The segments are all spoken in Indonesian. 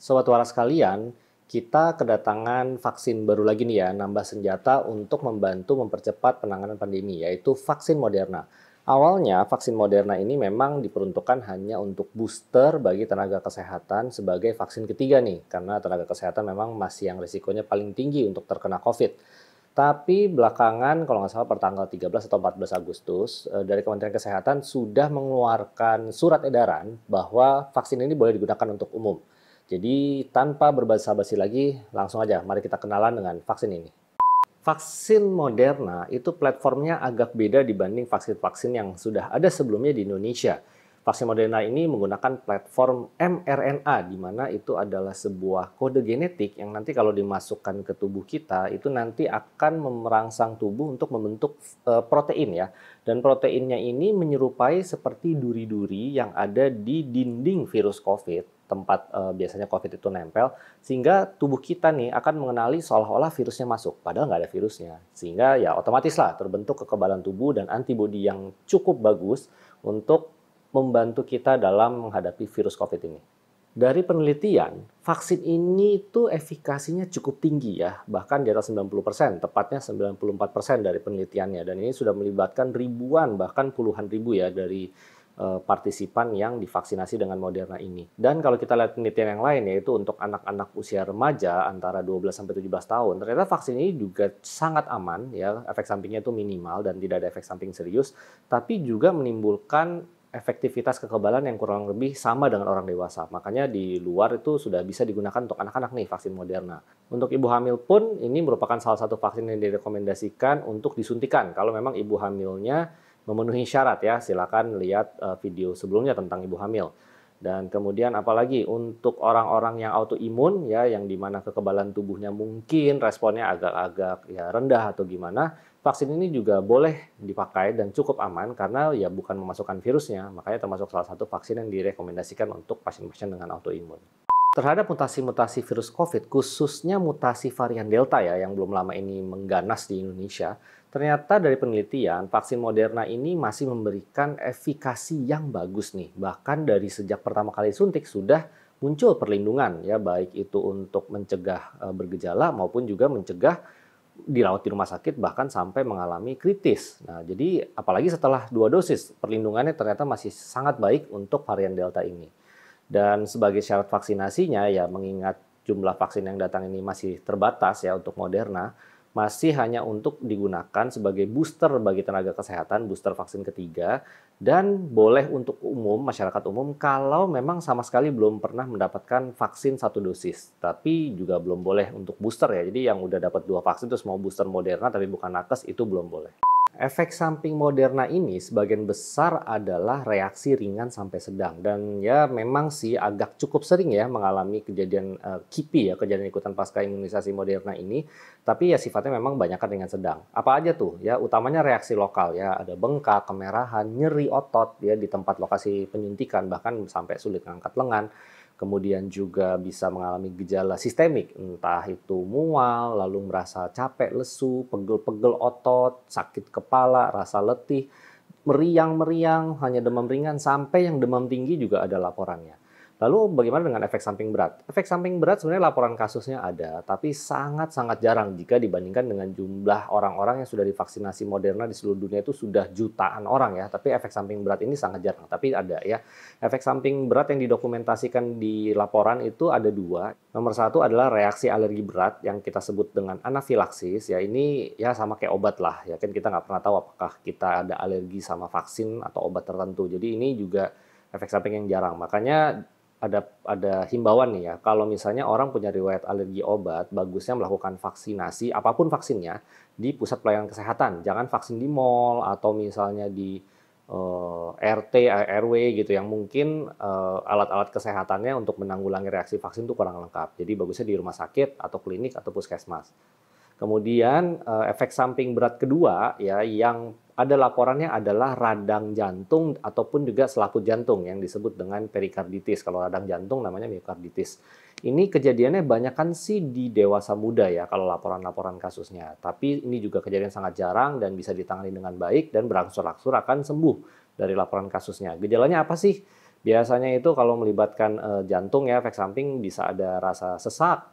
Sobat Waras sekalian, kita kedatangan vaksin baru lagi nih ya, nambah senjata untuk membantu mempercepat penanganan pandemi, yaitu vaksin Moderna. Awalnya, vaksin Moderna ini memang diperuntukkan hanya untuk booster bagi tenaga kesehatan sebagai vaksin ketiga nih, karena tenaga kesehatan memang masih yang risikonya paling tinggi untuk terkena COVID. Tapi belakangan, kalau nggak salah pertanggal 13 atau 14 Agustus, dari Kementerian Kesehatan sudah mengeluarkan surat edaran bahwa vaksin ini boleh digunakan untuk umum. Jadi tanpa berbasa-basi lagi, langsung aja mari kita kenalan dengan vaksin ini. Vaksin Moderna itu platformnya agak beda dibanding vaksin-vaksin yang sudah ada sebelumnya di Indonesia. Vaksin Moderna ini menggunakan platform mRNA, di mana itu adalah sebuah kode genetik yang nanti kalau dimasukkan ke tubuh kita, itu nanti akan merangsang tubuh untuk membentuk protein ya. Dan proteinnya ini menyerupai seperti duri-duri yang ada di dinding virus COVID, tempat biasanya COVID itu nempel, sehingga tubuh kita nih akan mengenali seolah-olah virusnya masuk, padahal nggak ada virusnya. Sehingga ya otomatis lah terbentuk kekebalan tubuh dan antibodi yang cukup bagus untuk membantu kita dalam menghadapi virus COVID ini. Dari penelitian, vaksin ini itu efikasinya cukup tinggi ya, bahkan di atas 90%, tepatnya 94% dari penelitiannya. Dan ini sudah melibatkan ribuan, bahkan puluhan ribu ya dari partisipan yang divaksinasi dengan Moderna ini. Dan kalau kita lihat penelitian yang lain, yaitu untuk anak-anak usia remaja antara 12 sampai 17 tahun, ternyata vaksin ini juga sangat aman ya, efek sampingnya itu minimal dan tidak ada efek samping serius, tapi juga menimbulkan efektivitas kekebalan yang kurang lebih sama dengan orang dewasa. Makanya di luar itu sudah bisa digunakan untuk anak-anak nih vaksin Moderna. Untuk ibu hamil pun ini merupakan salah satu vaksin yang direkomendasikan untuk disuntikan. Kalau memang ibu hamilnya memenuhi syarat ya, silakan lihat video sebelumnya tentang ibu hamil. Dan kemudian apalagi untuk orang-orang yang autoimun ya, yang dimana kekebalan tubuhnya mungkin responnya agak-agak ya rendah atau gimana, vaksin ini juga boleh dipakai dan cukup aman karena ya bukan memasukkan virusnya, makanya termasuk salah satu vaksin yang direkomendasikan untuk pasien-pasien dengan autoimun. Terhadap mutasi-mutasi virus COVID, khususnya mutasi varian Delta ya, yang belum lama ini mengganas di Indonesia, ternyata dari penelitian, vaksin Moderna ini masih memberikan efikasi yang bagus nih. Bahkan dari sejak pertama kali suntik sudah muncul perlindungan ya, baik itu untuk mencegah bergejala maupun juga mencegah dirawat di rumah sakit bahkan sampai mengalami kritis. Nah, jadi apalagi setelah 2 dosis, perlindungannya ternyata masih sangat baik untuk varian Delta ini. Dan sebagai syarat vaksinasinya ya, mengingat jumlah vaksin yang datang ini masih terbatas ya untuk Moderna, masih hanya untuk digunakan sebagai booster bagi tenaga kesehatan, booster vaksin ketiga, dan boleh untuk umum, masyarakat umum kalau memang sama sekali belum pernah mendapatkan vaksin 1 dosis. Tapi juga belum boleh untuk booster ya, jadi yang udah dapat 2 vaksin terus mau booster Moderna tapi bukan nakes, itu belum boleh. Efek samping Moderna ini sebagian besar adalah reaksi ringan sampai sedang, dan ya memang sih agak cukup sering ya mengalami kejadian KIPI ya, kejadian ikutan pasca imunisasi Moderna ini, tapi ya sifatnya memang banyakkan ringan sedang. Apa aja tuh ya, utamanya reaksi lokal ya, ada bengkak, kemerahan, nyeri otot ya di tempat lokasi penyuntikan, bahkan sampai sulit mengangkat lengan. Kemudian juga bisa mengalami gejala sistemik, entah itu mual, lalu merasa capek, lesu, pegel-pegel otot, sakit kepala, rasa letih, meriang-meriang, hanya demam ringan, sampai yang demam tinggi juga ada laporannya. Lalu bagaimana dengan efek samping berat? Efek samping berat sebenarnya laporan kasusnya ada, tapi sangat-sangat jarang jika dibandingkan dengan jumlah orang-orang yang sudah divaksinasi Moderna di seluruh dunia itu sudah jutaan orang ya. Tapi efek samping berat ini sangat jarang, tapi ada ya. Efek samping berat yang didokumentasikan di laporan itu ada 2. Nomor 1 adalah reaksi alergi berat yang kita sebut dengan anafilaksis. Ya ini ya sama kayak obat lah, ya kan kita nggak pernah tahu apakah kita ada alergi sama vaksin atau obat tertentu. Jadi ini juga efek samping yang jarang. Makanya ada himbauan nih ya, kalau misalnya orang punya riwayat alergi obat, bagusnya melakukan vaksinasi, apapun vaksinnya, di pusat pelayanan kesehatan. Jangan vaksin di mall atau misalnya di RT, RW gitu, yang mungkin alat-alat kesehatannya untuk menanggulangi reaksi vaksin itu kurang lengkap. Jadi bagusnya di rumah sakit atau klinik atau puskesmas. Kemudian efek samping berat kedua ya yang ada laporannya adalah radang jantung ataupun juga selaput jantung yang disebut dengan perikarditis. Kalau radang jantung namanya miokarditis. Ini kejadiannya banyakkan sih di dewasa muda ya kalau laporan-laporan kasusnya. Tapi ini juga kejadian sangat jarang dan bisa ditangani dengan baik dan berangsur-angsur akan sembuh dari laporan kasusnya. Gejalanya apa sih? Biasanya itu kalau melibatkan jantung ya, efek samping bisa ada rasa sesak,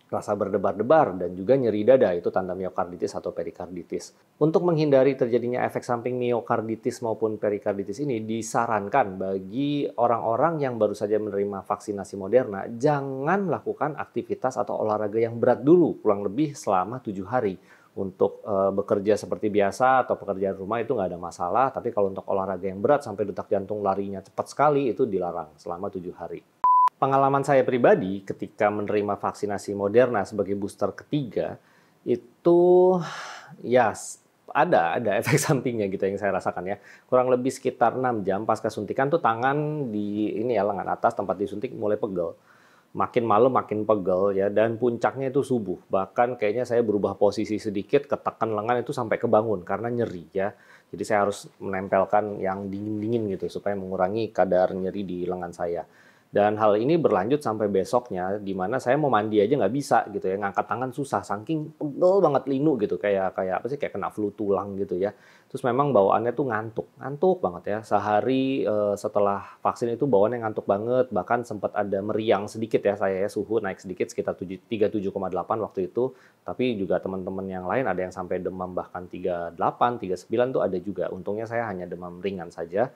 rasa berdebar-debar, dan juga nyeri dada, itu tanda miokarditis atau perikarditis. Untuk menghindari terjadinya efek samping miokarditis maupun perikarditis ini, disarankan bagi orang-orang yang baru saja menerima vaksinasi Moderna, jangan melakukan aktivitas atau olahraga yang berat dulu, kurang lebih selama 7 hari. Untuk bekerja seperti biasa atau pekerjaan rumah itu nggak ada masalah, tapi kalau untuk olahraga yang berat sampai detak jantung larinya cepat sekali, itu dilarang selama 7 hari. Pengalaman saya pribadi ketika menerima vaksinasi Moderna sebagai booster ketiga, itu ya ada efek sampingnya gitu yang saya rasakan ya. Kurang lebih sekitar 6 jam pasca suntikan tuh tangan di ini ya, lengan atas tempat disuntik mulai pegel. Makin malam makin pegel ya, dan puncaknya itu subuh. Bahkan kayaknya saya berubah posisi sedikit, ketekan lengan itu sampai kebangun karena nyeri ya. Jadi saya harus menempelkan yang dingin-dingin gitu supaya mengurangi kadar nyeri di lengan saya. Dan hal ini berlanjut sampai besoknya, di mana saya mau mandi aja nggak bisa gitu ya, ngangkat tangan susah, saking pegel banget linu gitu, kayak kayak apa sih, kayak kena flu tulang gitu ya. Terus memang bawaannya tuh ngantuk banget ya. Sehari setelah vaksin itu bawaannya ngantuk banget, bahkan sempat ada meriang sedikit ya saya ya, suhu naik sedikit sekitar 37,8 waktu itu. Tapi juga teman-teman yang lain ada yang sampai demam bahkan 38, 39 tuh ada juga. Untungnya saya hanya demam ringan saja.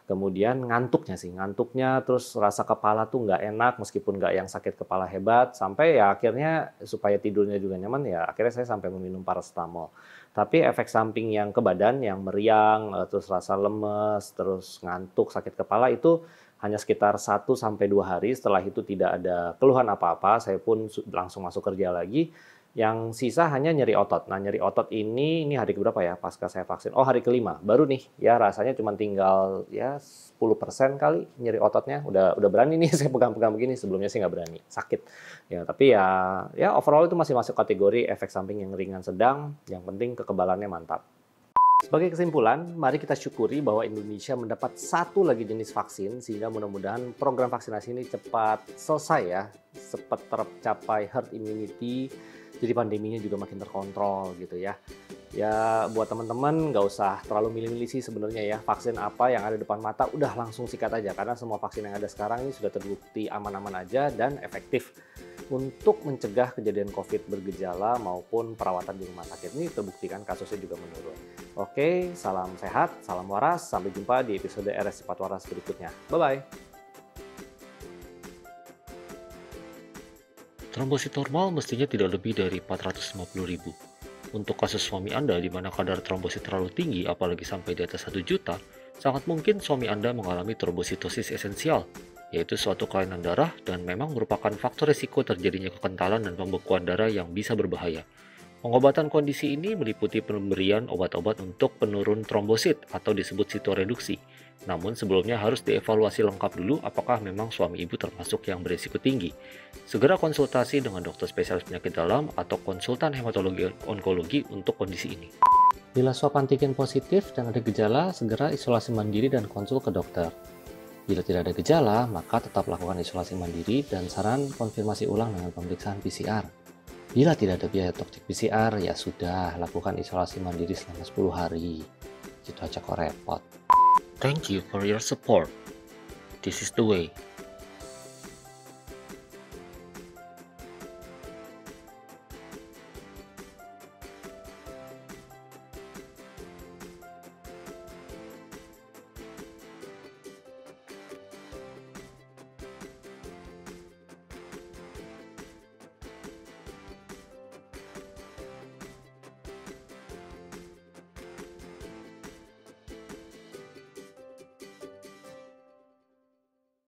Kemudian ngantuknya, terus rasa kepala tuh nggak enak, meskipun nggak yang sakit kepala hebat, sampai ya akhirnya supaya tidurnya juga nyaman ya akhirnya saya sampai meminum paracetamol. Tapi efek samping yang ke badan, yang meriang, terus rasa lemes, terus ngantuk, sakit kepala itu hanya sekitar 1 sampai 2 hari. Setelah itu tidak ada keluhan apa-apa, saya pun langsung masuk kerja lagi. Yang sisa hanya nyeri otot. Nah, nyeri otot ini hari keberapa ya pasca saya vaksin? Oh, hari kelima. Baru nih, ya rasanya cuma tinggal ya 10% kali nyeri ototnya. Udah berani nih saya pegang-pegang begini. Sebelumnya sih nggak berani, sakit. Ya, tapi ya overall itu masih masuk kategori efek samping yang ringan sedang. Yang penting kekebalannya mantap. Sebagai kesimpulan, mari kita syukuri bahwa Indonesia mendapat satu lagi jenis vaksin, sehingga mudah-mudahan program vaksinasi ini cepat selesai ya, cepat tercapai herd immunity, jadi pandeminya juga makin terkontrol gitu ya. Ya buat teman-teman nggak usah terlalu milih-milih sih sebenarnya ya, vaksin apa yang ada depan mata udah langsung sikat aja, karena semua vaksin yang ada sekarang ini sudah terbukti aman-aman aja dan efektif untuk mencegah kejadian COVID bergejala maupun perawatan di rumah sakit. Ini terbuktikan kasusnya juga menurun. Oke, salam sehat, salam waras, sampai jumpa di episode RS Cepat Waras berikutnya. Bye-bye. Trombosit normal mestinya tidak lebih dari 450.000. Untuk kasus suami Anda di mana kadar trombosit terlalu tinggi, apalagi sampai di atas 1 juta, sangat mungkin suami Anda mengalami trombositosis esensial, yaitu suatu kelainan darah dan memang merupakan faktor risiko terjadinya kekentalan dan pembekuan darah yang bisa berbahaya. Pengobatan kondisi ini meliputi pemberian obat-obat untuk penurun trombosit atau disebut sitoreduksi. Namun sebelumnya harus dievaluasi lengkap dulu apakah memang suami ibu termasuk yang berisiko tinggi. Segera konsultasi dengan dokter spesialis penyakit dalam atau konsultan hematologi onkologi untuk kondisi ini. Bila swab antigen positif dan ada gejala, segera isolasi mandiri dan konsul ke dokter. Bila tidak ada gejala, maka tetap lakukan isolasi mandiri dan saran konfirmasi ulang dengan pemeriksaan PCR. Bila tidak ada biaya untuk cek PCR, ya sudah, lakukan isolasi mandiri selama 10 hari. Gitu aja kok repot. Thank you for your support. This is the way.